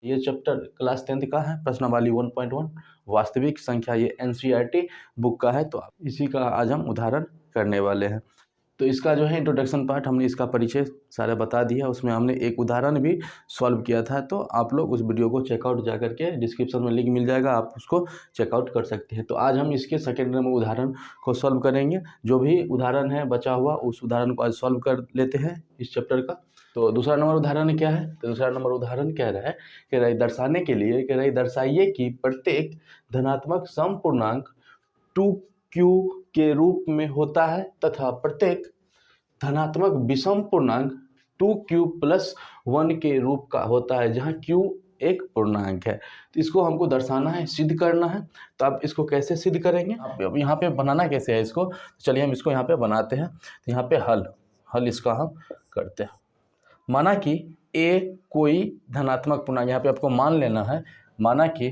ये chapter class 10th का है, प्रश्नावली 1.1 वास्तविक संख्या। ये एनसीईआरटी बुक का है, तो इसी का आज हम उदाहरण करने वाले हैं। तो इसका जो है इंट्रोडक्शन पार्ट हमने इसका परिचय सारा बता दिया, उसमें हमने एक उदाहरण भी सॉल्व किया था। तो आप लोग उस वीडियो को चेकआउट जा करके डिस्क्रिप्शन में लिंक मिल जाएगा, आप उसको चेकआउट कर सकते हैं। तो आज हम इसके सेकेंड नंबर उदाहरण को सॉल्व करेंगे। जो भी उदाहरण है बचा हुआ उस उदाहरण को आज सॉल्व कर लेते हैं इस चैप्टर का। तो दूसरा नंबर उदाहरण क्या है? तो दूसरा नंबर उदाहरण कह रहा है दर्शाने के लिए कह रहा है दर्शाइए कि प्रत्येक धनात्मक समपूर्णांक 2q के रूप में होता है तथा प्रत्येक धनात्मक विषम पूर्णांक 2q + 1 के रूप का होता है, जहाँ q एक पूर्णांक है। तो इसको हमको दर्शाना है, सिद्ध करना है। तो आप इसको कैसे सिद्ध करेंगे? अब यहाँ पे बनाना कैसे है इसको? चलिए हम इसको यहाँ पे बनाते हैं। तो यहाँ पे हल इसका हम करते हैं। माना कि a कोई धनात्मक पूर्णांक, यहाँ पे आपको मान लेना है, माना कि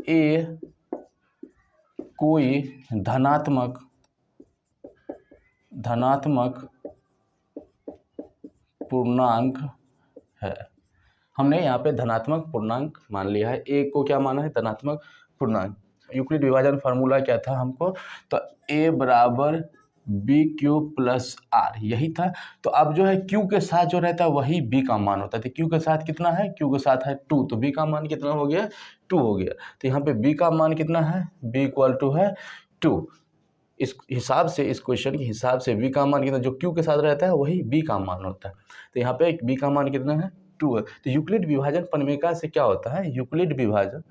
a कोई धनात्मक पूर्णांक है। हमने यहाँ पे धनात्मक पूर्णांक मान लिया है। a को क्या माना है? धनात्मक पूर्णांक। यूक्लिड विभाजन फार्मूला क्या था हमको? तो a बराबर BQ + R, यही था। तो अब जो है Q के साथ जो रहता है वही B का मान होता है। तो Q के साथ कितना है? Q के साथ है 2, तो B का मान कितना हो गया? 2 हो गया। तो यहाँ पे B का मान कितना है? B = है 2। इस हिसाब से, इस क्वेश्चन के हिसाब से B का मान कितना, जो Q के साथ रहता है वही B का मान होता है। तो यहाँ पे B का मान कितना है? 2 है। तो यूक्लिड विभाजन प्रमेय से क्या होता है? यूक्लिड विभाजन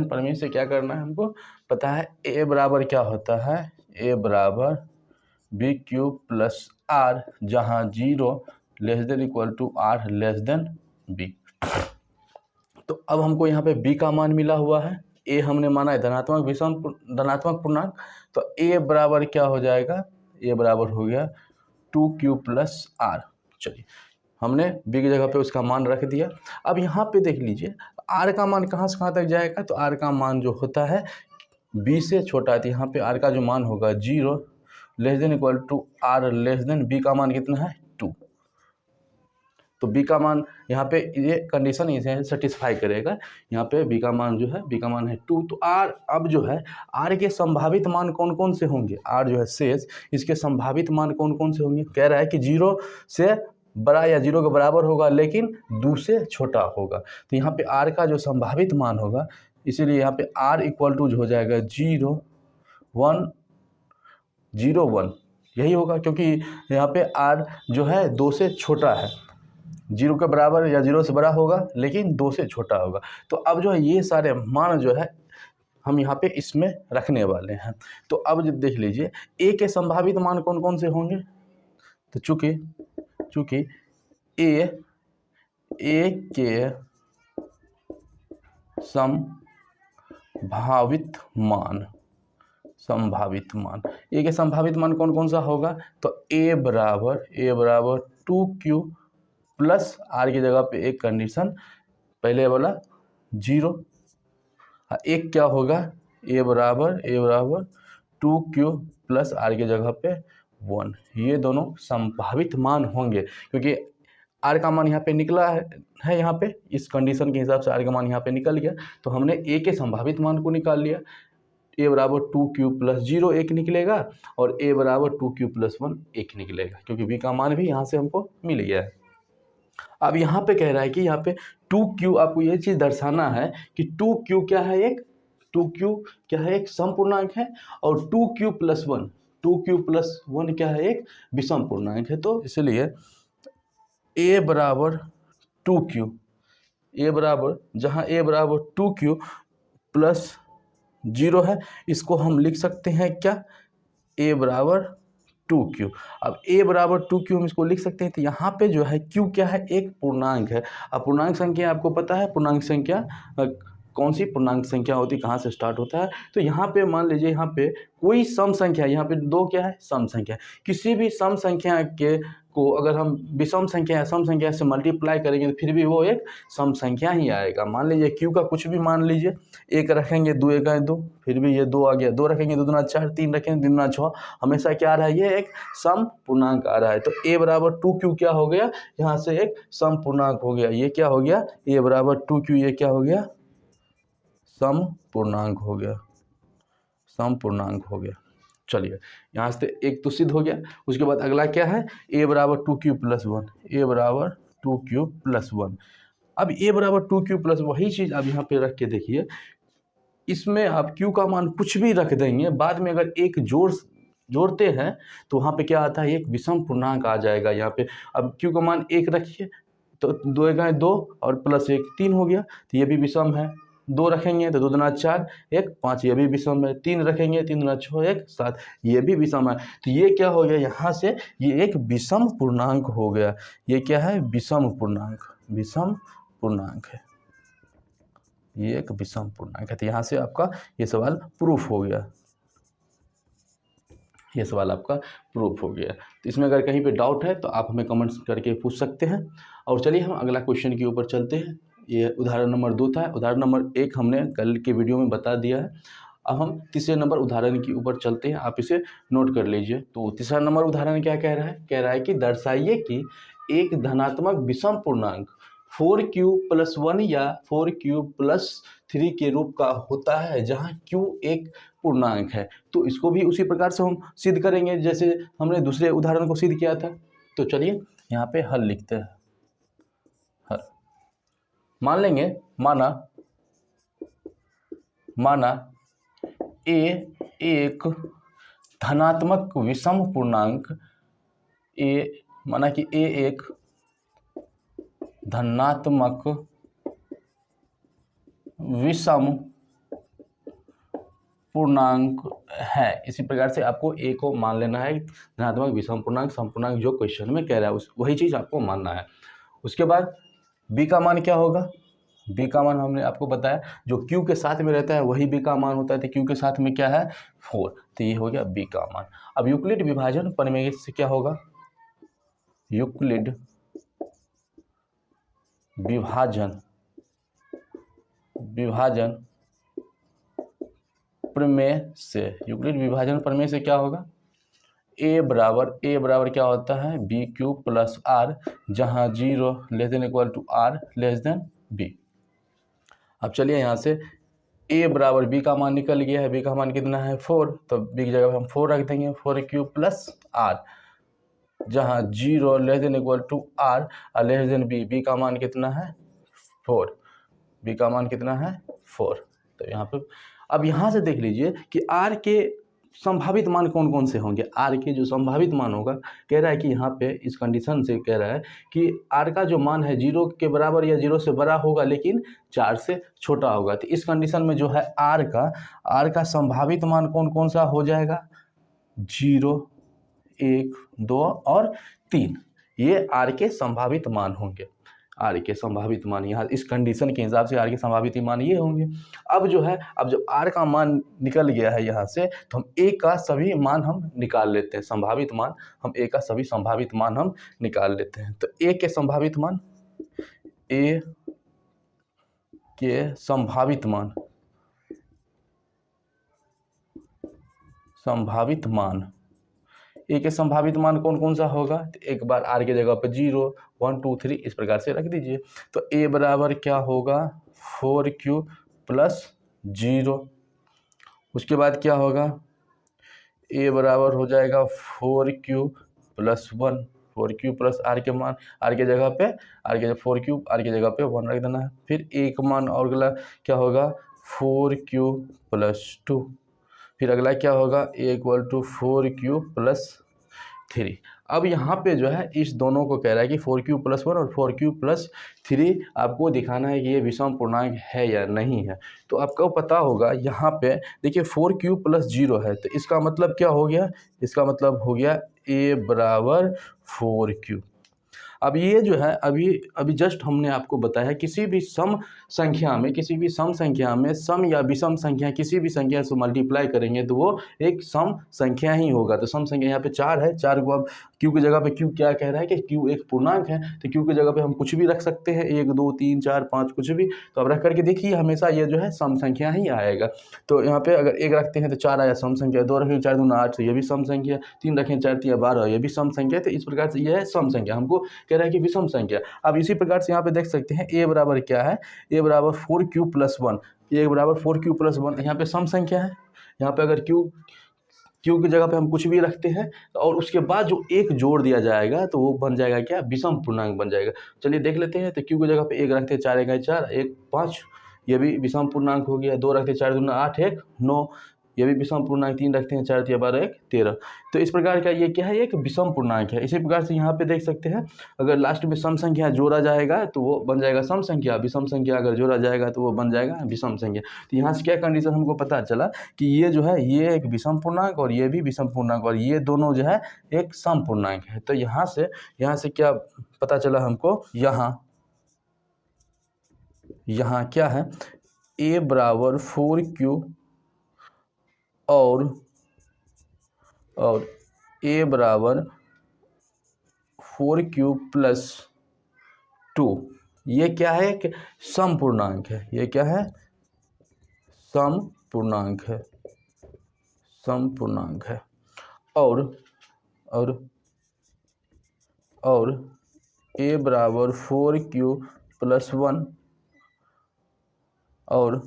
प्रमेय से क्या करना है हमको पता है। a बराबर क्या होता है? a बराबर BQ + R, जहाँ 0 ≤ R B। तो अब हमको यहाँ पे B का मान मिला हुआ है। a हमने माना है धनात्मक पूर्णांक, तो a बराबर क्या हो जाएगा? a बराबर हो गया 2q + R। चलिए हमने b की जगह पे उसका मान रख दिया। अब यहाँ पे देख लीजिए r का मान कहाँ से कहाँ तक जाएगा? तो r का मान जो होता है b से छोटा है। तो यहाँ पे r का जो मान होगा 0 ≤ R B का मान कितना है? 2। तो b का मान यहाँ पे ये कंडीशन इसे सेटिस्फाई करेगा। यहाँ पे b का मान जो है, b का मान है 2। तो r अब जो है r के संभावित मान कौन कौन से होंगे? r जो है शेष, इसके संभावित मान कौन कौन से होंगे? कह रहा है कि 0 से बड़ा या 0 के बराबर होगा लेकिन 2 से छोटा होगा। तो यहाँ पे r का जो संभावित मान होगा, इसीलिए यहाँ पे r = जो हो जाएगा 0 1 0 1, यही होगा, क्योंकि यहाँ पे r जो है 2 से छोटा है। 0 के बराबर या 0 से बड़ा होगा लेकिन 2 से छोटा होगा। तो अब जो है ये सारे मान जो है हम यहाँ पे इसमें रखने वाले हैं। तो अब जो देख लीजिए a के संभावित मान कौन कौन से होंगे? तो चूँकि a के संभावित मान a के संभावित मान कौन कौन सा होगा? तो a बराबर 2q + R की जगह पे एक कंडीशन पहले वाला 0, एक क्या होगा? a बराबर 2q + R की जगह पे 1। ये दोनों संभावित मान होंगे, क्योंकि r का मान यहाँ पे निकला है यहाँ पे इस कंडीशन के हिसाब से r का मान यहाँ पे निकल गया। तो हमने a के संभावित मान को निकाल लिया। a बराबर 2q + 0 1 निकलेगा और a बराबर 2q + 1 1 निकलेगा, क्योंकि b का मान भी यहाँ से हमको मिल गया है। अब यहाँ पे कह रहा है कि यहाँ पे 2q, आपको ये चीज़ दर्शाना है कि 2q क्या है? एक समपूर्णांक है, और 2q + 1 क्या है? एक विषम पूर्णांक है। तो इसलिए a बराबर 2q, जहाँ a बराबर 2q + 0 है, इसको हम लिख सकते हैं क्या? a बराबर 2q। अब a बराबर 2q हम इसको लिख सकते हैं। तो यहाँ पे जो है q क्या है? एक पूर्णांक है। अब पूर्णांक संख्या आपको पता है, पूर्णांक संख्या कौन सी पूर्णांक संख्या होती है, कहाँ से स्टार्ट होता है? तो यहाँ पे मान लीजिए यहाँ पे कोई सम संख्या, यहाँ पे 2 क्या है? सम संख्या। किसी भी सम संख्या के को अगर हम विषम संख्या या सम संख्या से मल्टीप्लाई करेंगे तो फिर भी वो एक सम संख्या ही आएगा। मान लीजिए क्यू का कुछ भी मान लीजिए, एक रखेंगे, 2 एका 2, फिर भी ये 2 आ गया, 2 रखेंगे 2 दूना 4, 3 रखेंगे 3 दूना 6, हमेशा क्या आ रहा है, ये एक सम पूर्णांक आ रहा है। तो a बराबर 2q क्या हो गया, यहाँ से एक सम पूर्णांक हो गया। ये क्या हो गया, a बराबर 2q, ये क्या हो गया, सम पूर्णांक हो गया, सम पूर्णांक हो गया। चलिए यहाँ से एक तो सिद्ध हो गया। उसके बाद अगला क्या है, a बराबर 2q + 1, a बराबर 2q + 1। अब a बराबर 2q + वही चीज़ आप यहाँ पे रख के देखिए, इसमें आप q का मान कुछ भी रख देंगे, बाद में अगर एक जोड़ते हैं तो वहाँ पे क्या आता है, एक विषम पूर्णांक आ जाएगा यहाँ पे। अब q का मान 1 रखिए तो 2 एका 2 और +1 3 हो गया, तो ये भी विषम है। 2 रखेंगे तो 2 दूना 4, 1 5, ये भी विषम है। 3 रखेंगे 3 दूना 6, 1 7, ये भी विषम है। तो ये क्या हो गया, यहाँ से ये एक विषम पूर्णांक हो गया। ये क्या है, विषम पूर्णांक, विषम पूर्णांक है, ये एक विषम पूर्णांक है। तो यहाँ से आपका ये सवाल प्रूफ हो गया, ये सवाल आपका प्रूफ हो गया। तो इसमें अगर कहीं पे डाउट है तो आप हमें कमेंट्स करके पूछ सकते हैं। और चलिए हम अगला क्वेश्चन के ऊपर चलते हैं। ये उदाहरण नंबर 2 था, उदाहरण नंबर 1 हमने कल के वीडियो में बता दिया है। अब हम तीसरे नंबर उदाहरण के ऊपर चलते हैं, आप इसे नोट कर लीजिए। तो तीसरा नंबर उदाहरण क्या कह रहा है, कह रहा है कि दर्शाइए कि एक धनात्मक विषम पूर्णांक 4q + 1 या 4q + 3 के रूप का होता है जहाँ q एक पूर्णांक है। तो इसको भी उसी प्रकार से हम सिद्ध करेंगे जैसे हमने दूसरे उदाहरण को सिद्ध किया था। तो चलिए यहाँ पे हल लिखते हैं। हल मान लेंगे, माना a एक धनात्मक विषम पूर्णांक, माना कि a एक धनात्मक विषम पूर्णांक है। इसी प्रकार से आपको a को मान लेना है धनात्मक विषम पूर्णांक, समपूर्णांक जो क्वेश्चन में कह रहा है वही चीज़ आपको मानना है। उसके बाद b का मान क्या होगा, b का मान हमने आपको बताया जो q के साथ में रहता है वही b का मान होता है। तो q के साथ में क्या है, 4, तो ये हो गया b का मान। अब यूक्लिड विभाजन प्रमेय से क्या होगा, यूक्लिड विभाजन प्रमेय से, यूक्लिड विभाजन प्रमेय से क्या होगा, a बराबर क्या होता है, bq + r, जहाँ 0 ≤ r b। अब चलिए यहाँ से a बराबर b का मान निकल गया है, b का मान कितना है 4, तो b की जगह हम 4 रख देंगे। 4q + r, जहाँ 0 ≤ r और b का मान कितना है 4, b का मान कितना है 4। तो यहाँ पे अब यहाँ से देख लीजिए कि r के संभावित मान कौन कौन से होंगे। r के जो संभावित मान होगा, कह रहा है कि यहाँ पे इस कंडीशन से कह रहा है कि r का जो मान है 0 के बराबर या 0 से बड़ा होगा लेकिन 4 से छोटा होगा। तो इस कंडीशन में जो है r का संभावित मान कौन कौन सा हो जाएगा, 0 1 2 और 3, ये r के संभावित मान होंगे। r के संभावित मान यहाँ इस कंडीशन के हिसाब से r के संभावित मान ये होंगे। अब जो है, अब जब r का मान निकल गया है यहाँ से, तो हम a का सभी मान हम निकाल लेते हैं, संभावित मान, हम a का सभी संभावित मान हम निकाल लेते हैं। तो a के संभावित मान, a के संभावित मान कौन कौन सा होगा, तो एक बार r के जगह पर 0 1 2 3 इस प्रकार से रख दीजिए। तो a बराबर क्या होगा, 4q + 0। उसके बाद क्या होगा, a बराबर हो जाएगा 4q + 1, 4q + r के मान, r के जगह पे 4q, r के जगह पे 1 रख देना है। फिर एक मान और अगला क्या होगा, 4q + 2। फिर अगला क्या होगा, a = 4q + 3। अब यहाँ पे जो है इस दोनों को कह रहा है कि 4q + 1 और 4q + 3 आपको दिखाना है कि ये विषम पूर्णांक है या नहीं है। तो आपको पता होगा यहाँ पे देखिए 4q + 0 है, तो इसका मतलब क्या हो गया, इसका मतलब हो गया a बराबर 4q। अब ये जो है अभी जस्ट हमने आपको बताया किसी भी सम संख्या में सम या विषम संख्या किसी भी संख्या से मल्टीप्लाई करेंगे तो वो एक सम संख्या ही होगा। तो सम संख्या यहाँ पे 4 है, 4 को अब क्यू की जगह पे क्यू क्या कह रहा है कि क्यू एक पूर्णांक है, तो क्यू की जगह पे हम कुछ भी रख सकते हैं, 1 2 3 4 5 कुछ भी। तो अब रख करके देखिए हमेशा ये जो है सम संख्या ही आएगा। तो यहाँ पे अगर 1 रखते हैं तो 4 आया सम संख्या, 2 रखें 4 दूना 8 तो ये भी सम संख्या, 3 रखें 4 3 12 ये भी सम संख्या। तो इस प्रकार से ये है सम संख्या, हमको कह रहा है कि विषम संख्या। अब इसी प्रकार से यहाँ पे देख सकते हैं a बराबर क्या है, a बराबर 4q + 1, a बराबर 4q + 1 यहाँ पे सम संख्या है। यहाँ पे अगर q की जगह पे हम कुछ भी रखते हैं और उसके बाद जो एक जोड़ दिया जाएगा तो वो बन जाएगा क्या, विषम पूर्णांक बन जाएगा। चलिए देख लेते हैं। तो q की जगह पे 1 रखते हैं, 4 1 4 1 5 ये भी विषम पूर्णांक हो गया। 2 रखते हैं 4 दूना 8 1 9 ये भी विषम पूर्णांक। 3 रखते हैं 4 3 12 1 13। तो इस प्रकार का ये क्या है, एक विषम पूर्णांक है। इसी प्रकार से यहाँ पे देख सकते हैं अगर लास्ट में सम संख्या जोड़ा जाएगा तो वो बन जाएगा सम संख्या, विषम संख्या अगर जोड़ा जाएगा तो वो बन जाएगा विषम संख्या। तो यहाँ से क्या कंडीशन हमको पता चला कि ये जो है ये एक विषम पूर्णांक और ये भी विषम पूर्णांक और ये दोनों जो है एक सम पूर्णांक है। तो यहाँ से क्या पता चला हमको, यहाँ क्या है, a बराबर 4q और a बराबर 4q + 2 ये क्या है, एक सम पूर्णांक है। ये क्या है, सम पूर्णांक है, सम पूर्णांक है। और a बराबर 4q + 1 और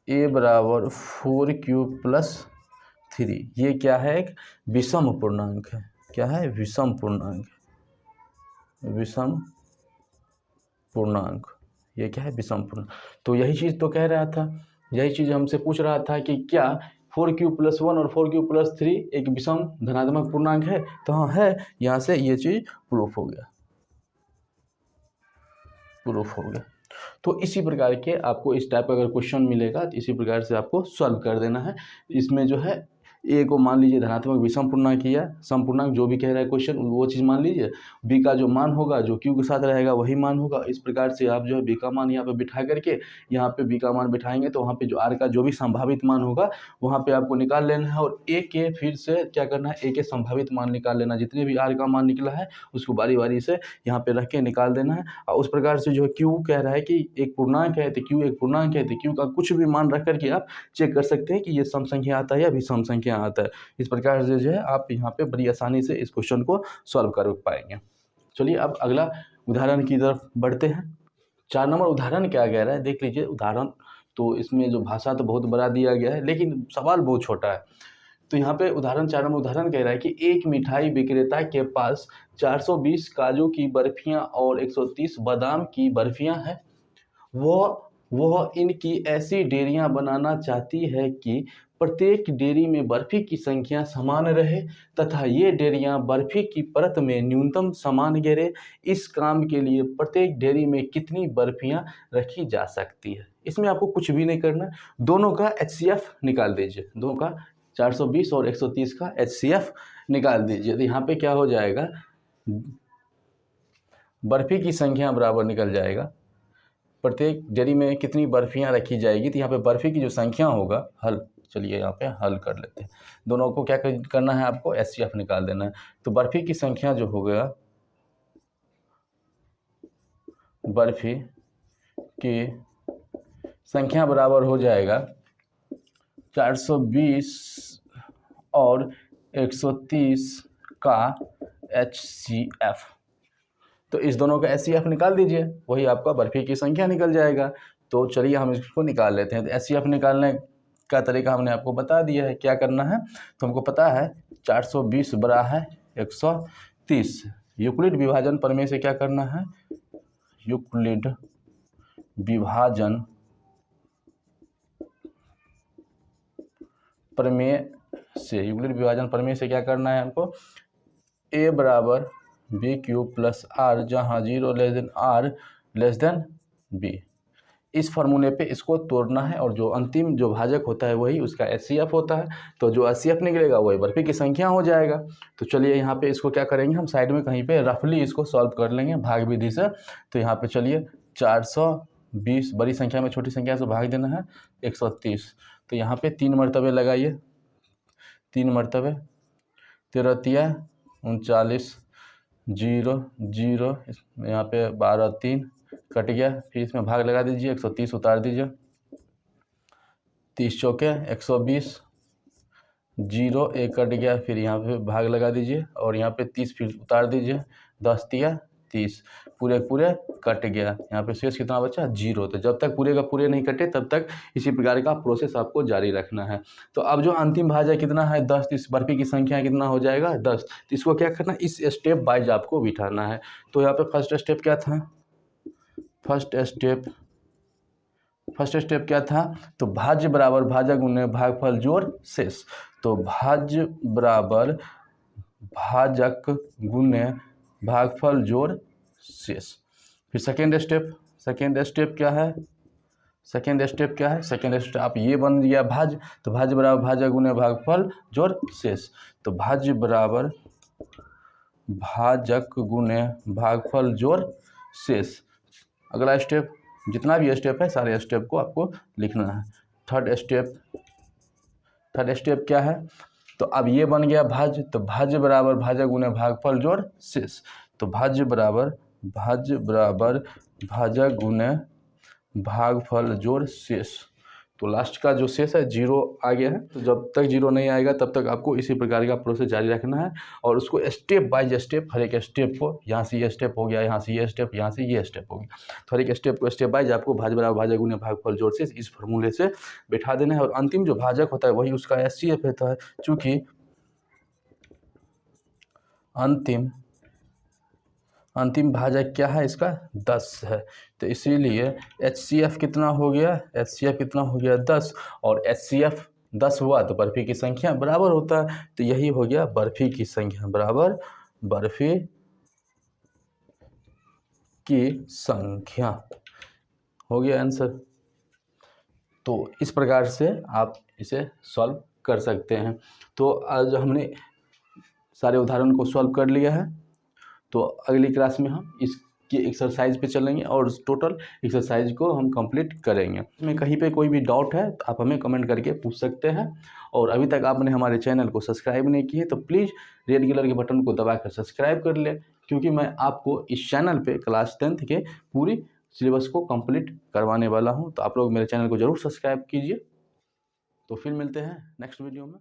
a बराबर 4q + 3 ये क्या है, एक विषम पूर्णांक है। क्या है, विषम पूर्णांक, विषम पूर्णांक। ये क्या है, विषम पूर्णांक। तो यही चीज़ तो कह रहा था, यही चीज़ हमसे पूछ रहा था कि क्या 4q + 1 और 4q + 3 एक विषम धनात्मक पूर्णांक है। तो हाँ है, यहाँ से ये चीज़ प्रूफ हो गया, प्रूफ हो गया। तो इसी प्रकार के आपको इस टाइप का अगर क्वेश्चन मिलेगा तो इसी प्रकार से आपको सॉल्व कर देना है। इसमें जो है ए को मान लीजिए धनात्मक विषम पूर्णांक किया, सम पूर्णांक जो भी कह रहा है क्वेश्चन वो चीज़ मान लीजिए। बी का जो मान होगा जो क्यू के साथ रहेगा वही मान होगा। इस प्रकार से आप जो है बी का मान यहाँ पे बिठा करके यहाँ पे बी का मान बिठाएंगे तो वहाँ पे जो आर का जो भी संभावित मान होगा वहाँ पे आपको निकाल लेना है और ए के फिर से क्या करना है, ए के संभावित मान निकाल लेना। जितने भी आर का मान निकला है उसको बारी बारी से यहाँ पे रख के निकाल देना है। और उस प्रकार से जो है क्यू कह रहा है कि एक पूर्णांक है तो क्यू एक पूर्णांक है तो क्यू का कुछ भी मान रख करके आप चेक कर सकते हैं कि ये सम संख्या आता है या विषम संख्या आता है। इस प्रकार से जो है आप यहाँ पे बड़ी आसानी से इस क्वेश्चन को सॉल्व कर पाएंगे। चलिए अब अगला उदाहरण की तरफ बढ़ते हैं। 4 नंबर उदाहरण क्या कह रहा है देख लीजिए। उदाहरण तो इसमें जो भाषा तो बहुत बड़ा दिया गया है लेकिन सवाल बहुत छोटा है। तो यहाँ पे उदाहरण 4 नंबर उदाहरण कह रहा है कि एक मिठाई विक्रेता के पास 420 काजू की बर्फियाँ और 130 बादाम की बर्फियाँ हैं। वह इनकी ऐसी डेयरियां बनाना चाहती है कि प्रत्येक डेयरी में बर्फी की संख्या समान रहे तथा ये डेयरियां बर्फी की परत में न्यूनतम समान गिरे। इस काम के लिए प्रत्येक डेयरी में कितनी बर्फियां रखी जा सकती है। इसमें आपको कुछ भी नहीं करना, दोनों का HCF निकाल दीजिए। दोनों का 420 और 130 का HCF निकाल दीजिए। तो यहाँ पे क्या हो जाएगा, बर्फी की संख्या बराबर निकल जाएगा प्रत्येक डेयरी में कितनी बर्फियां रखी जाएगी। तो यहाँ पे बर्फी की जो संख्या होगा हल, चलिए यहाँ पे हल कर लेते हैं। दोनों को क्या करना है, आपको HCF निकाल देना है। तो बर्फी की संख्या जो हो गया, बर्फी की संख्या बराबर हो जाएगा 420 और 130 का HCF। तो इस दोनों का HCF निकाल दीजिए, वही आपका बर्फी की संख्या निकल जाएगा। तो चलिए हम इसको निकाल लेते हैं। तो HCF निकालने का तरीका हमने आपको बता दिया है। क्या करना है, तो हमको पता है 420 बड़ा है 130। यूक्लिड विभाजन प्रमेय से क्या करना है, यूक्लिड विभाजन प्रमेय से, यूक्लिड विभाजन प्रमेय से क्या करना है हमको, a बराबर BQ + R जहाँ 0 R < B। इस फार्मूले पे इसको तोड़ना है और जो अंतिम जो भाजक होता है वही उसका HCF होता है। तो जो HCF निकलेगा वही बर्फी की संख्या हो जाएगा। तो चलिए यहाँ पे इसको क्या करेंगे, हम साइड में कहीं पे रफली इसको सॉल्व कर लेंगे भाग विधि से। तो यहाँ पे चलिए 420 बड़ी संख्या में छोटी संख्या से भाग देना है 130। तो यहाँ पे 3 मरतबे लगाइए, 3 मरतबे 13 39, 0 0, यहाँ पे 12 3 कट गया। फिर इसमें भाग लगा दीजिए, 130 उतार दीजिए, 30 चौके 120, 0 1 कट गया। फिर यहाँ पे भाग लगा दीजिए और यहाँ पे 30 फिर उतार दीजिए, 10 तिया 30, पूरे पूरे कट गया। यहाँ पे शेष कितना बचा? 0। तो जब तक पूरे का पूरे नहीं कटे तब तक इसी प्रकार का प्रोसेस आपको जारी रखना है। तो अब जो अंतिम भाज्य कितना है 10, इस बर्फी की संख्या कितना हो जाएगा 10। तो इसको क्या करना, इस स्टेप वाइज आपको बिठाना है। तो यहाँ पे फर्स्ट स्टेप क्या था? फर्स्ट स्टेप क्या था? तो भाज्य बराबर भाजक गुणे भागफल जोड़ शेष। तो भाज्य बराबर भाजक गुणे भागफल जोड़ शेष। फिर सेकेंड स्टेप क्या है? सेकेंड स्टेप आप ये बन गया भाज्य, तो भाज्य बराबर भाजक गुणे भागफल जोड़ शेष। तो भाज्य बराबर भाजक गुणे भागफल जोड़ शेष। अगला स्टेप, जितना भी स्टेप है सारे स्टेप को आपको लिखना है। थर्ड स्टेप क्या है? तो अब ये बन गया भाज्य, तो भाज्य बराबर भाजक गुणे भागफल जोड़ शेष। तो भाज्य बराबर भाजक गुणे भागफल जोड़ शेष। तो लास्ट का जो शेष है 0 आ गया है। तो जब तक 0 नहीं आएगा तब तक आपको इसी प्रकार का प्रोसेस जारी रखना है और उसको स्टेप बाय स्टेप, हर एक स्टेप को, यहाँ से ये स्टेप हो गया, यहाँ से ये स्टेप, यहाँ से ये स्टेप हो गया, तो हर एक स्टेप को स्टेप बाइज आपको भाज्य बराबर भाजक गुणे भागफल जोड़ शेष इस फॉर्मूले से बैठा देना है। और अंतिम जो भाजक होता है वही उसका HCF होता है। चूँकि अंतिम भाजक क्या है इसका? 10 है, तो इसीलिए HCF कितना हो गया? 10। और HCF 10 हुआ तो बर्फी की संख्या बराबर होता है, तो यही हो गया बर्फी की संख्या बराबर बर्फी की संख्या, हो गया आंसर। तो इस प्रकार से आप इसे सॉल्व कर सकते हैं। तो आज हमने सारे उदाहरण को सॉल्व कर लिया है। तो अगली क्लास में हम इसके एक्सरसाइज पे चलेंगे और टोटल एक्सरसाइज को हम कंप्लीट करेंगे। इसमें कहीं पे कोई भी डाउट है तो आप हमें कमेंट करके पूछ सकते हैं। और अभी तक आपने हमारे चैनल को सब्सक्राइब नहीं किए तो प्लीज़ रेड कलर के बटन को दबाकर सब्सक्राइब कर लें, क्योंकि मैं आपको इस चैनल पे क्लास 10th के पूरी सिलेबस को कंप्लीट करवाने वाला हूँ। तो आप लोग मेरे चैनल को ज़रूर सब्सक्राइब कीजिए। तो फिर मिलते हैं नेक्स्ट वीडियो में।